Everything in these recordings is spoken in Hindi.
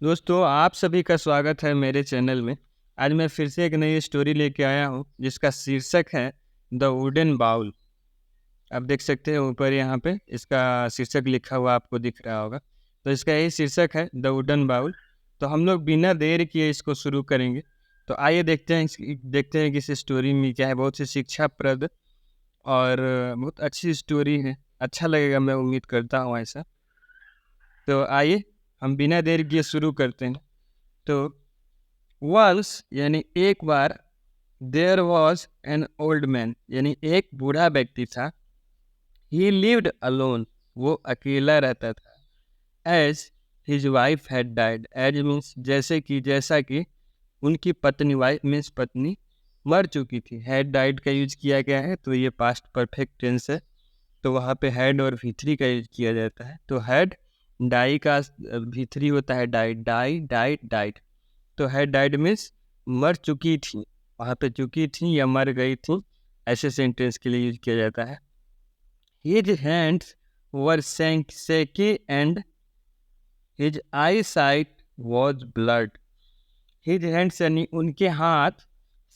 दोस्तों, आप सभी का स्वागत है मेरे चैनल में। आज मैं फिर से एक नई स्टोरी लेके आया हूँ जिसका शीर्षक है द वुडन बाउल। आप देख सकते हैं ऊपर यहाँ पे इसका शीर्षक लिखा हुआ आपको दिख रहा होगा। तो इसका यही शीर्षक है द वुडन बाउल। तो हम लोग बिना देर किए इसको शुरू करेंगे। तो आइए देखते हैं कि इस स्टोरी में क्या है। बहुत ही शिक्षाप्रद और बहुत अच्छी स्टोरी है। अच्छा लगेगा, मैं उम्मीद करता हूँ ऐसा। तो आइए हम बिना देर किए शुरू करते हैं। तो वंस यानी एक बार, there was an old man यानी एक बूढ़ा व्यक्ति था। ही लिव्ड अलोन, वो अकेला रहता था। As his wife had died, as means जैसा कि उनकी पत्नी, वाइफ मीन्स पत्नी, मर चुकी थी। हैड डाइड का यूज किया गया है तो ये पास्ट परफेक्ट टेंस है। तो वहाँ पे हैड और V3 का यूज किया जाता है। तो हैड डाई का V3 होता है डाइड, डाइड। तो हैड डाइड मीन्स मर चुकी थी, वहाँ पे चुकी थी या मर गई थी, ऐसे सेंटेंस के लिए यूज किया जाता है। His hands were shaky and his I site was blood. His hands यानी उनके हाथ,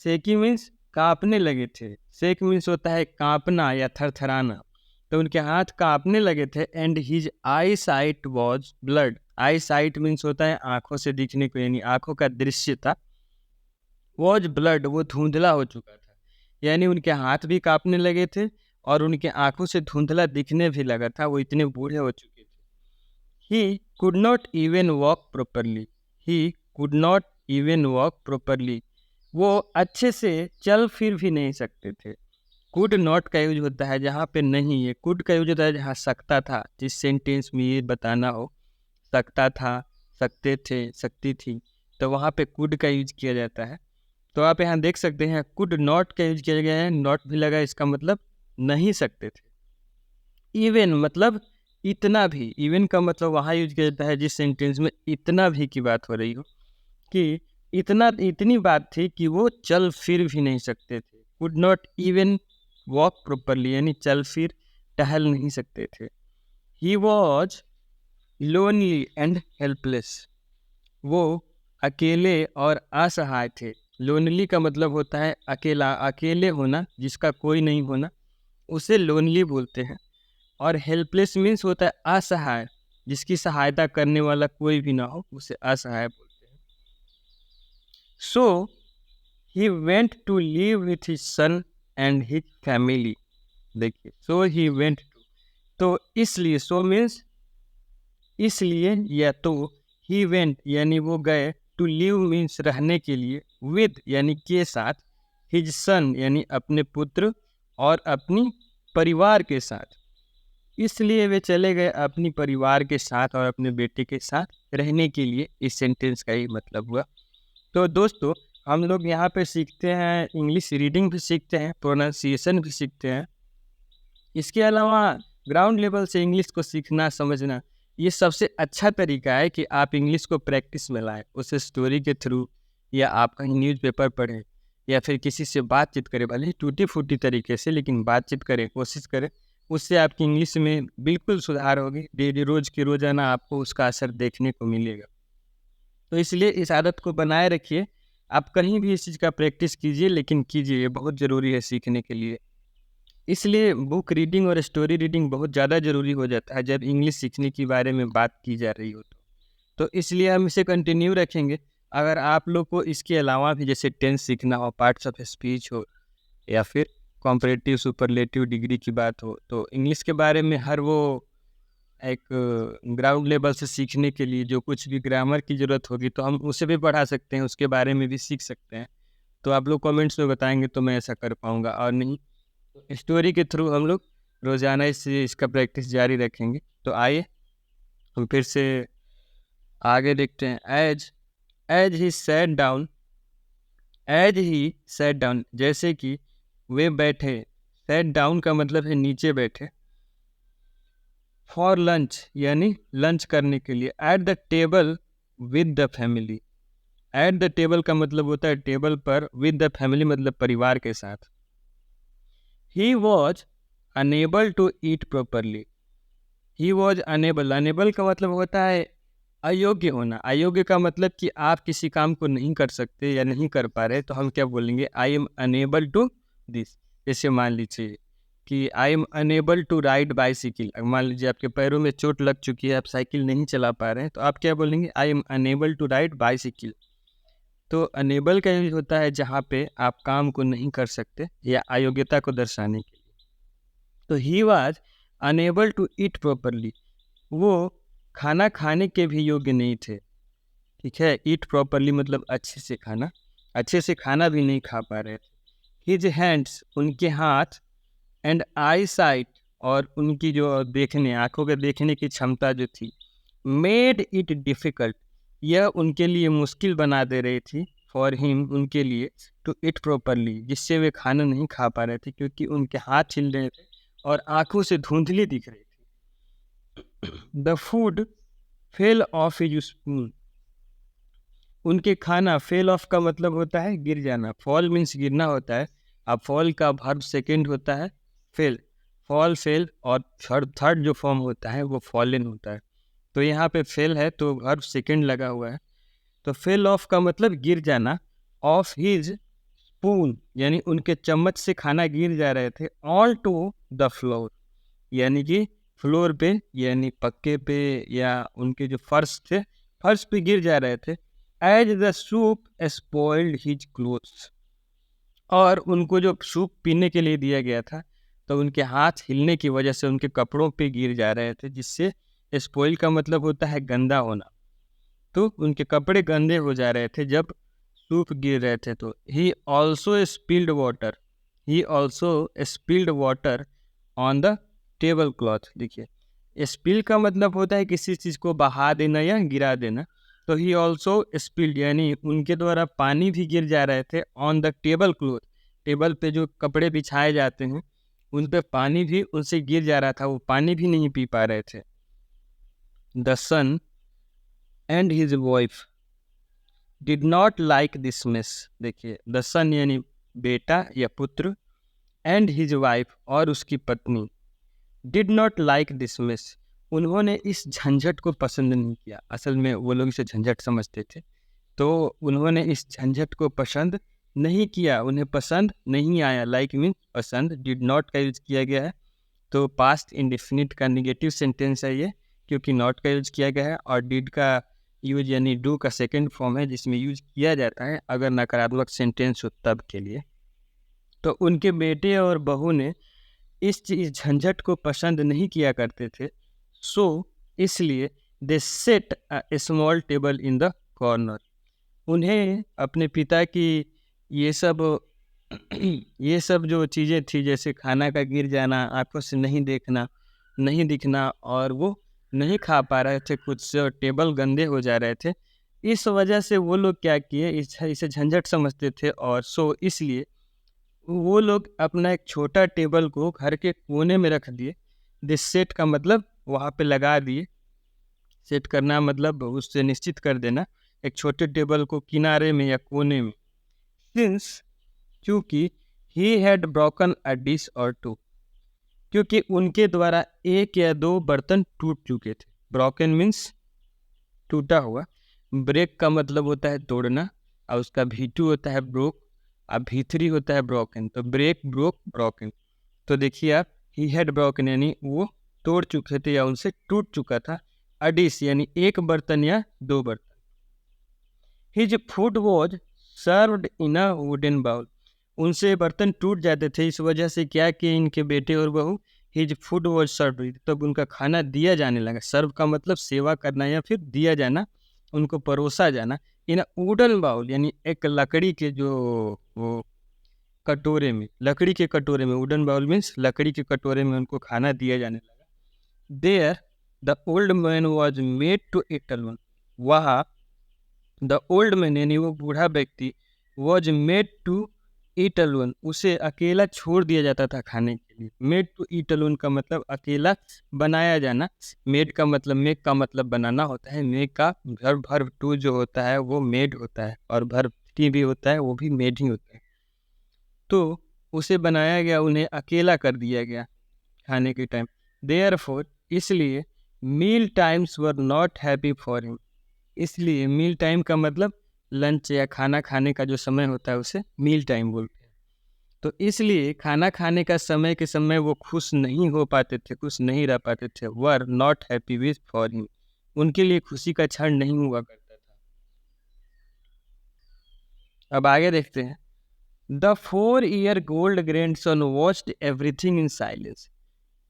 शेकी मीन्स कांपने लगे थे। शेक मीन्स होता है कांपना या थरथराना। तो उनके हाथ कांपने लगे थे। And his I site was blood. I site means होता है आंखों से दिखने को, यानी आंखों का दृश्य था। वॉज ब्लड, वो धुंधला हो चुका था, यानी उनके हाथ भी कांपने लगे थे और उनके आंखों से धुंधला दिखने भी लगा था, वो इतने बूढ़े हो चुके थे। He could not even walk properly. He could not even walk properly, वो अच्छे से चल फिर भी नहीं सकते थे। कुड नॉट का यूज होता है जहाँ पे नहीं है। कुड का यूज होता है जहाँ सकता था, जिस सेंटेंस में ये बताना हो सकता था, सकते थे, सकती थी, तो वहाँ पे कुड का यूज किया जाता है। तो आप यहाँ देख सकते हैं कुड नॉट का यूज किया गया है, नॉट भी लगा, इसका मतलब नहीं सकते थे। इवन मतलब इतना भी, इवन का मतलब वहाँ यूज किया जाता है जिस सेंटेंस में इतना भी की बात हो रही हो, कि इतनी बात थी कि वो चल फिर भी नहीं सकते थे। Could not even walk properly यानी चल फिर टहल नहीं सकते थे। He was lonely and helpless, वो अकेले और असहाय थे। लोनली का मतलब होता है अकेला, अकेले होना, जिसका कोई नहीं होना, उसे लोनली बोलते हैं। और हेल्पलेस मीन्स होता है असहाय, जिसकी सहायता करने वाला कोई भी ना हो, उसे असहाय बोलते हैं। So he went to live with his son and his family. देखिए, सो ही वेंट टू, तो इसलिए, सो मीन्स इसलिए या तो, ही वेंट यानी वो गए, टू लिव मीन्स रहने के लिए, विद यानी के साथ, हिज सन यानी अपने पुत्र और अपनी परिवार के साथ। इसलिए वे चले गए अपनी परिवार के साथ और अपने बेटे के साथ रहने के लिए। इस सेंटेंस का ही मतलब हुआ। तो दोस्तों, हम लोग यहाँ पे सीखते हैं इंग्लिश रीडिंग भी सीखते हैं, प्रोनाउंसिएशन भी सीखते हैं। इसके अलावा ग्राउंड लेवल से इंग्लिश को सीखना समझना, ये सबसे अच्छा तरीका है कि आप इंग्लिश को प्रैक्टिस में लाएं, उसे स्टोरी के थ्रू, या आप कहीं न्यूज़पेपर पढ़ें, या फिर किसी से बातचीत करें, भले ही टूटी फूटी तरीके से, लेकिन बातचीत करें, कोशिश करें। उससे आपकी इंग्लिश में बिल्कुल सुधार होगी। डेली रोज़ की रोज़ाना आपको उसका असर देखने को मिलेगा। तो इसलिए इस आदत को बनाए रखिए। आप कहीं भी इस चीज़ का प्रैक्टिस कीजिए, लेकिन कीजिए, ये बहुत ज़रूरी है सीखने के लिए। इसलिए बुक रीडिंग और स्टोरी रीडिंग बहुत ज़्यादा ज़रूरी हो जाता है जब इंग्लिश सीखने के बारे में बात की जा रही हो तो इसलिए हम इसे कंटिन्यू रखेंगे। अगर आप लोग को इसके अलावा भी जैसे टेंस सीखना हो, पार्ट्स ऑफ स्पीच हो, या फिर कॉम्परेटिव सुपरलेटिव डिग्री की बात हो, तो इंग्लिश के बारे में हर वो एक ग्राउंड लेवल से सीखने के लिए जो कुछ भी ग्रामर की ज़रूरत होगी तो हम उसे भी पढ़ा सकते हैं, उसके बारे में भी सीख सकते हैं। तो आप लोग कमेंट्स में बताएंगे तो मैं ऐसा कर पाऊँगा, और नहीं स्टोरी के थ्रू हम लोग रोज़ाना इसका प्रैक्टिस जारी रखेंगे। तो आइए हम फिर से आगे देखते हैं। As as he sat down, as he sat down जैसे कि वे बैठे, सैट डाउन का मतलब है नीचे बैठे। फॉर लंच यानी लंच करने के लिए। At the table with the family, at the table का मतलब होता है टेबल पर, विद द फैमिली मतलब परिवार के साथ। He was unable to eat properly, he was unable, unable का मतलब होता है अयोग्य होना, अयोग्य का मतलब कि आप किसी काम को नहीं कर सकते या नहीं कर पा रहे, तो हम क्या बोलेंगे, I am unable to this. जैसे मान लीजिए कि I am unable to ride bicycle, मान लीजिए आपके पैरों में चोट लग चुकी है, आप साइकिल नहीं चला पा रहे हैं, तो आप क्या बोलेंगे, I am unable to ride bicycle. तो अनेबल का यूज होता है जहाँ पे आप काम को नहीं कर सकते या अयोग्यता को दर्शाने के लिए। तो he was unable to eat properly, वो खाना खाने के भी योग्य नहीं थे। ठीक है, ईट प्रॉपरली मतलब अच्छे से खाना, अच्छे से खाना भी नहीं खा पा रहे थे। हिज हैंड्स, उनके हाथ, एंड आई साइट, और उनकी जो देखने, आंखों के देखने की क्षमता जो थी, मेड इट डिफ़िकल्ट, यह उनके लिए मुश्किल बना दे रही थी, फॉर हिम, उनके लिए, टू इट प्रॉपरली, जिससे वे खाना नहीं खा पा रहे थे, क्योंकि उनके हाथ हिल रहे थे और आंखों से धुंधली दिख रही थी। The food fell off his spoon, उनके खाना, फेल ऑफ का मतलब होता है गिर जाना, फॉल मीन्स गिरना होता है, अब फॉल का वर्ब सेकंड होता है फेल, फॉल फेल, और थर्ड जो फॉर्म होता है वो फॉलन होता है। तो यहाँ पे फेल है तो वर्ब सेकंड लगा हुआ है, तो फेल ऑफ का मतलब गिर जाना, ऑफ हिज स्पून यानी उनके चम्मच से खाना गिर जा रहे थे, ऑल टू द फ्लोर यानी कि फ्लोर पे यानी पक्के पे या उनके जो फर्श थे, फर्श पे गिर जा रहे थे। As the soup spoiled his clothes, और उनको जो सूप पीने के लिए दिया गया था तो उनके हाथ हिलने की वजह से उनके कपड़ों पे गिर जा रहे थे, जिससे स्पॉइल का मतलब होता है गंदा होना, तो उनके कपड़े गंदे हो जा रहे थे जब सूप गिर रहे थे। तो he also spilled water, he also spilled water on the table cloth. देखिए, स्पिल का मतलब होता है किसी चीज़ को बहा देना या गिरा देना, तो ही ऑल्सो स्पिल्ड यानी उनके द्वारा पानी भी गिर जा रहे थे, on the table cloth, table पे जो कपड़े बिछाए जाते हैं उन पे पानी भी उनसे गिर जा रहा था, वो पानी भी नहीं पी पा रहे थे। The son and his wife did not like this mess. देखिए, द सन यानी बेटा या पुत्र, एंड हिज वाइफ और उसकी पत्नी, did not like this mess, उन्होंने इस झंझट को पसंद नहीं किया। असल में वो लोग इसे झंझट समझते थे, तो उन्होंने इस झंझट को पसंद नहीं किया, उन्हें पसंद नहीं आया। लाइक मीन पसंद, डिड नॉट का यूज किया गया है, तो पास्ट इंडेफिनिट का निगेटिव सेंटेंस है ये, क्योंकि नॉट का यूज किया गया है, और डिड का यूज यानी डू का सेकंड फॉर्म है, जिसमें यूज किया जाता है अगर नकारात्मक सेंटेंस हो तब के लिए। तो उनके बेटे और बहू ने इस झंझट को पसंद नहीं किया करते थे, सो इसलिए they set a small table in the corner, उन्हें अपने पिता की ये सब ये सब जो चीज़ें थी, जैसे खाना का गिर जाना, आंखों से नहीं देखना, नहीं दिखना, और वो नहीं खा पा रहे थे खुद से, और टेबल गंदे हो जा रहे थे, इस वजह से वो लोग क्या किए, इसे झंझट समझते थे, और सो इसलिए वो लोग अपना एक छोटा टेबल को घर के कोने में रख दिए। दिस सेट का मतलब वहाँ पे लगा दिए, सेट करना मतलब उससे निश्चित कर देना, एक छोटे टेबल को किनारे में या कोने में। सिंस, क्योंकि he had broken a dish और टू, क्योंकि उनके द्वारा एक या दो बर्तन टूट चुके थे। ब्रोकन मीन्स टूटा हुआ, ब्रेक का मतलब होता है तोड़ना, और उसका भीटू होता है ब्रोक, अब भीतरी होता है ब्रोकन, तो ब्रेक, ब्रोक, ब्रोकन। तो देखिए आप, ही हैड ब्रोकन यानी वो तोड़ चुके थे या उनसे टूट चुका था, अडिस यानी एक बर्तन या दो बर्तन। His food was served in a wooden bowl, उनसे बर्तन टूट जाते थे, इस वजह से क्या कि इनके बेटे और बहू, हिज फूड वॉज सर्व, तब उनका खाना दिया जाने लगा। सर्व का मतलब सेवा करना या फिर दिया जाना, उनको परोसा जाना, इन अ वुडन बाउल यानी एक लकड़ी के जो वो कटोरे में, लकड़ी के कटोरे में, वुडन बाउल मीन्स लकड़ी के कटोरे में उनको खाना दिया जाने लगा। There the old man was made to eat alone, वहाँ द ओल्ड मैन यानी वो बूढ़ा व्यक्ति, was made to eat alone, उसे अकेला छोड़ दिया जाता था खाने के लिए। मेड टू ईट अलोन का मतलब अकेला बनाया जाना, मेड का मतलब, मेक का मतलब बनाना होता है, मेक का भर्व टू जो होता है वो मेड होता है, और भर्व थ्री भी होता है वो भी मेड ही होता है। तो उसे बनाया गया, उन्हें अकेला कर दिया गया खाने के टाइम। देयरफॉर, इसलिए meal times were not happy for him, इसलिए मील टाइम का मतलब लंच या खाना खाने का जो समय होता है उसे मील टाइम बोलते हैं। तो इसलिए खाना खाने का समय के समय वो खुश नहीं हो पाते थे, खुश नहीं रह पाते थे। वर not happy with for him, उनके लिए खुशी का क्षण नहीं हुआ करता था। अब आगे देखते हैं। The 4-year gold grandson watched everything in silence.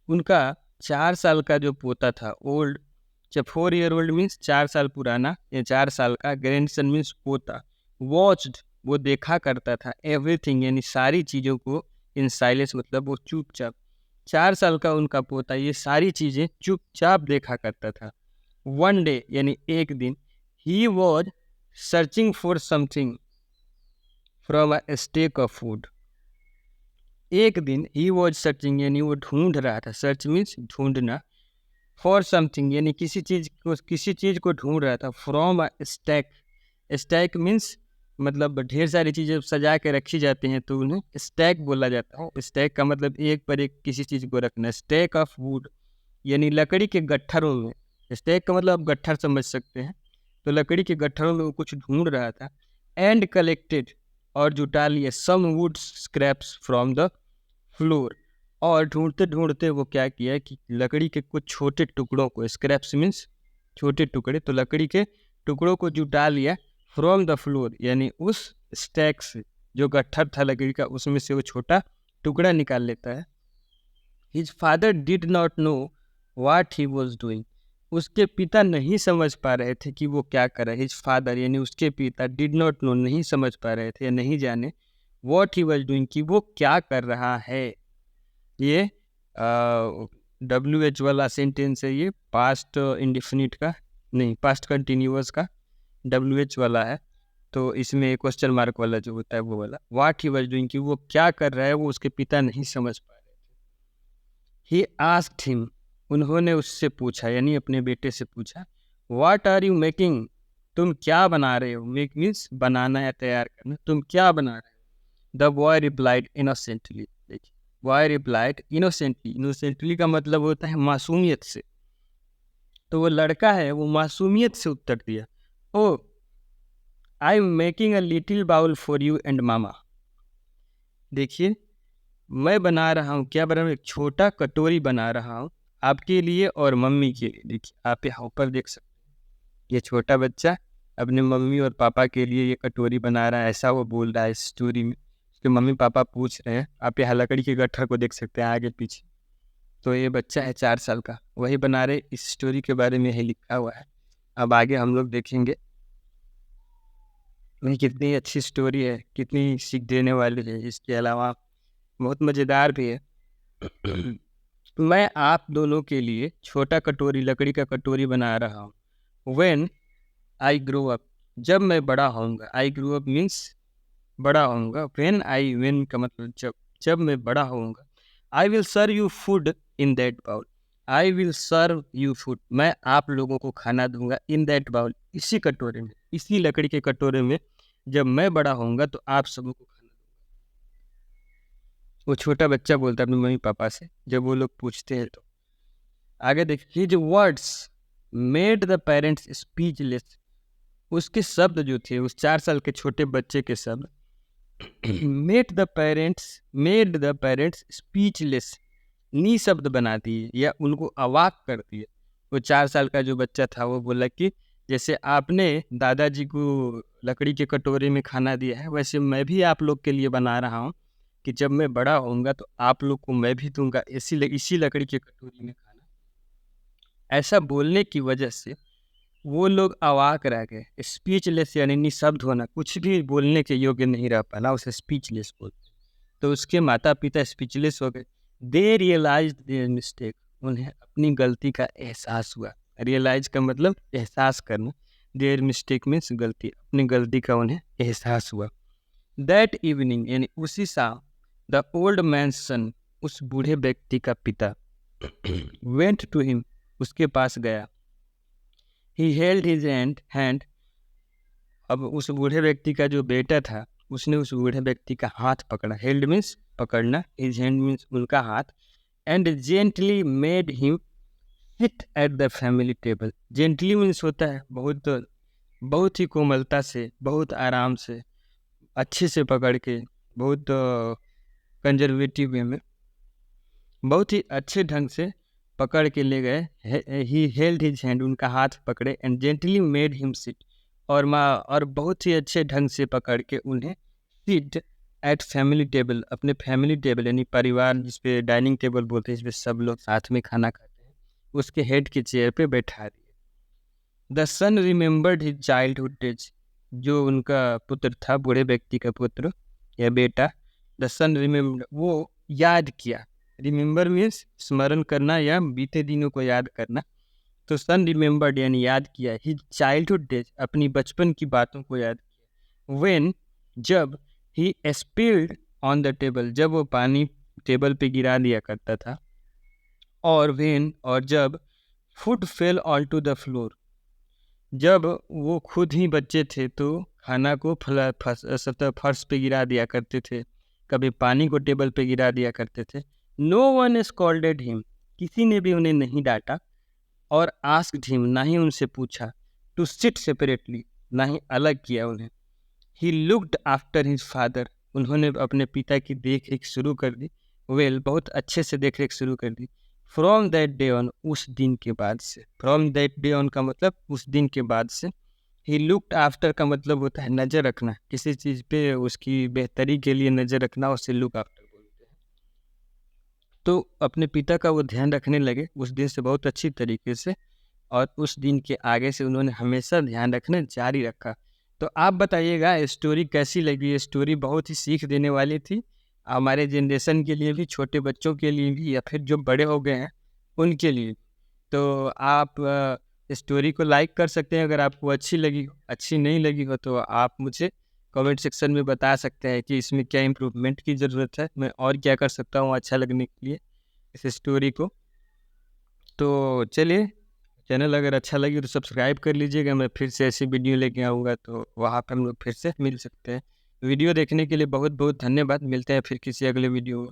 उनका 4 साल का जो पोता था, ओल्ड, जब 4 year ओल्ड मीन्स 4 साल पुराना, या 4 साल का, ग्रैंडसन मीन्स पोता, वॉच्ड वो देखा करता था, एवरीथिंग यानी सारी चीज़ों को, इन साइलेंस मतलब वो चुपचाप। 4 साल का उनका पोता ये सारी चीज़ें चुपचाप देखा करता था। वन डे यानी एक दिन, he was searching for something from a stack of food. एक दिन ही वॉज सर्चिंग यानी वो ढूंढ रहा था, सर्च मीन्स ढूंढना, फॉर समथिंग यानी किसी चीज़ को ढूंढ रहा था, from a stack. Stack means मतलब ढेर सारी चीज़ें सजा के रखी जाती हैं तो उन्हें स्टैक बोला जाता है। स्टैक का मतलब एक पर एक किसी चीज़ को रखना। स्टैक ऑफ वुड यानी लकड़ी के गट्ठरों में। स्टैक का मतलब आप गट्ठर समझ सकते हैं, तो लकड़ी के गट्ठरों में वो कुछ ढूंढ रहा था। एंड कलेक्टेड और जुटा लिया some wood scraps from the floor. और ढूंढते ढूंढते वो क्या किया कि लकड़ी के कुछ छोटे टुकड़ों को, स्क्रैप्स मीन्स छोटे टुकड़े, तो लकड़ी के टुकड़ों को जुटा लिया फ्रॉम द फ्लोर यानी उस स्टैक से, जो गट्ठर था लकड़ी का उसमें से वो छोटा टुकड़ा निकाल लेता है। His father did not know what he was doing. उसके पिता नहीं समझ पा रहे थे कि वो क्या कर रहे। हिज फादर यानी उसके पिता, डिड नॉट नो नहीं समझ पा रहे थे या नहीं जाने, वॉट ही वॉज डूइंग कि वो क्या कर रहा है। ये WH वाला सेंटेंस है, ये पास्ट इंडिफिनिट का नहीं, पास्ट कंटिन्यूअस का WH वाला है, तो इसमें क्वेश्चन मार्क वाला जो होता है वो वाला, वाट ही वॉज डूइंग कि वो क्या कर रहा है, वो उसके पिता नहीं समझ पा रहे थे। ही आस्क्ड हिम, उन्होंने उससे पूछा यानी अपने बेटे से पूछा, व्हाट आर यू मेकिंग, तुम क्या बना रहे हो। मेक मीन्स बनाना या तैयार करना, तुम क्या बना रहे हो। The boy replied innocently. देखिए, बॉय रिप्लाइड इनोसेंटली, इनोसेंटली का मतलब होता है मासूमियत से, तो वो लड़का है वो मासूमियत से उत्तर दिया, oh I am making a little bowl for you and mama. देखिए, मैं बना रहा हूँ, क्या बना रहा हूँ, एक छोटा कटोरी बना रहा हूँ आपके लिए और मम्मी के लिए। देखिए, आप यहाँ ऊपर देख सकते हैं, ये छोटा बच्चा अपने मम्मी और पापा के लिए ये कटोरी बना रहा है, ऐसा वो बोल रहा है इस स्टोरी में। उसके मम्मी पापा पूछ रहे हैं, आप यहाँ लकड़ी के गट्ठर को देख सकते हैं आगे पीछे, तो ये बच्चा है 4 साल का, वही बना रहे। इस स्टोरी के बारे में यही लिखा हुआ है। अब आगे हम लोग देखेंगे नहीं, कितनी अच्छी स्टोरी है, कितनी सीख देने वाली है, इसके अलावा बहुत मज़ेदार भी है। मैं आप दोनों के लिए छोटा कटोरी, लकड़ी का कटोरी बना रहा हूँ। When I grow up, जब मैं बड़ा होऊंगा। I grew up means बड़ा होऊंगा। when का मतलब जब मैं बड़ा होऊंगा। I will serve you food in that bowl. I will serve you food, मैं आप लोगों को खाना दूंगा in that bowl, इसी कटोरे में, इसी लकड़ी के कटोरे में। जब मैं बड़ा होऊंगा तो आप सबों को खाना दूंगा। वो छोटा बच्चा बोलता है अपने मम्मी पापा से जब वो लोग पूछते हैं। तो आगे देखिए, his words made the parents speechless. उसके शब्द जो थे, उस 4 साल के छोटे बच्चे के शब्द, मेड द पेरेंट्स स्पीचलेस, निशब्द बना दिए या उनको अवाक कर दिए। वो 4 साल का जो बच्चा था वो बोला कि जैसे आपने दादाजी को लकड़ी के कटोरे में खाना दिया है, वैसे मैं भी आप लोग के लिए बना रहा हूँ कि जब मैं बड़ा होऊंगा तो आप लोग को मैं भी दूंगा इसी लकड़ी के कटोरी में खाना। ऐसा बोलने की वजह से वो लोग अवाक रह गए। स्पीचलेस यानी निशब्द होना, कुछ भी बोलने के योग्य नहीं रह पाना, उसे स्पीचलेस बोलते। तो उसके माता पिता स्पीचलेस हो गए। दे रियलाइज देयर मिस्टेक, उन्हें अपनी गलती का एहसास हुआ। रियलाइज का मतलब एहसास करना, देयर मिस्टेक मीन्स गलती, अपनी गलती का उन्हें एहसास हुआ। दैट इवनिंग यानी उसी शाम, द ओल्ड मैन्स सन, उस बूढ़े व्यक्ति का पिता, वेंट टू हिम, उसके पास गया। ही हेल्ड हिज हैंड, अब उस बूढ़े व्यक्ति का जो बेटा था उसने उस बूढ़े व्यक्ति का हाथ पकड़ा। हेल्ड मीन्स पकड़ना, हिज हैंड मीन्स उनका हाथ। And gently made him sit at the family table. Gently means होता है बहुत बहुत ही कोमलता से, बहुत आराम से, अच्छे से पकड़ के, बहुत कंजर्वेटिव वे में, बहुत ही अच्छे ढंग से पकड़ के ले गए। ही हेल्ड हिज हैंड, उनका हाथ पकड़े, and gently made him sit, और बहुत ही अच्छे ढंग से पकड़ के उन्हें सिट एट फैमिली टेबल, अपने फैमिली टेबल यानी परिवार जिसपे डाइनिंग टेबल बोलते हैं, जिसपे सब लोग साथ में खाना खाते हैं, उसके हेड के चेयर पे बैठा दिए। The son remembered his childhood days, जो उनका पुत्र था, बूढ़े व्यक्ति का पुत्र या बेटा, द सन रिमेंबर, वो याद किया। रिमेंबर मीन्स स्मरण करना या बीते दिनों को याद करना। तो सन रिमेंबर्ड यानी याद किया, हिज चाइल्डहुड डेज, अपनी बचपन की बातों को याद किया। व्हेन, जब, ही स्पिल्ड ऑन द टेबल, जब वो पानी टेबल पे गिरा दिया करता था। और व्हेन, और जब, food fell all to the floor, जब वो खुद ही बच्चे थे तो खाना को फर्श पे गिरा दिया करते थे, कभी पानी को टेबल पे गिरा दिया करते थे। नो वन स्कॉल्डेड हिम, किसी ने भी उन्हें नहीं डांटा। और आस्क्ड हिम, ना ही उनसे पूछा। टू सिट सेपरेटली, ना ही अलग किया उन्हें। He looked after his father, उन्होंने अपने पिता की देख रेख शुरू कर दी। वेल, बहुत अच्छे से देख रेख शुरू कर दी। फ्रॉम दैट डे ऑन, उस दिन के बाद से। फ्रॉम दैट डे ऑन का मतलब उस दिन के बाद से। ही लुक्ड आफ्टर का मतलब होता है नज़र रखना, किसी चीज़ पे उसकी बेहतरी के लिए नज़र रखना, उसे लुक आफ्टर बोलते हैं। तो अपने पिता का वो ध्यान रखने लगे उस दिन से बहुत अच्छी तरीके से, और उस दिन के आगे से उन्होंने हमेशा ध्यान रखना जारी रखा। तो आप बताइएगा स्टोरी कैसी लगी। ये स्टोरी बहुत ही सीख देने वाली थी, हमारे जनरेशन के लिए भी, छोटे बच्चों के लिए भी, या फिर जो बड़े हो गए हैं उनके लिए। तो आप स्टोरी को लाइक कर सकते हैं अगर आपको अच्छी लगी हो। अच्छी नहीं लगी हो तो आप मुझे कमेंट सेक्शन में बता सकते हैं कि इसमें क्या इम्प्रूवमेंट की ज़रूरत है, मैं और क्या कर सकता हूँ अच्छा लगने के लिए इस स्टोरी को। तो चलिए, चैनल अगर अच्छा लगे तो सब्सक्राइब कर लीजिएगा। मैं फिर से ऐसी वीडियो लेके आऊँगा तो वहाँ पर हम लोग फिर से मिल सकते हैं। वीडियो देखने के लिए बहुत बहुत धन्यवाद। मिलते हैं फिर किसी अगले वीडियो में।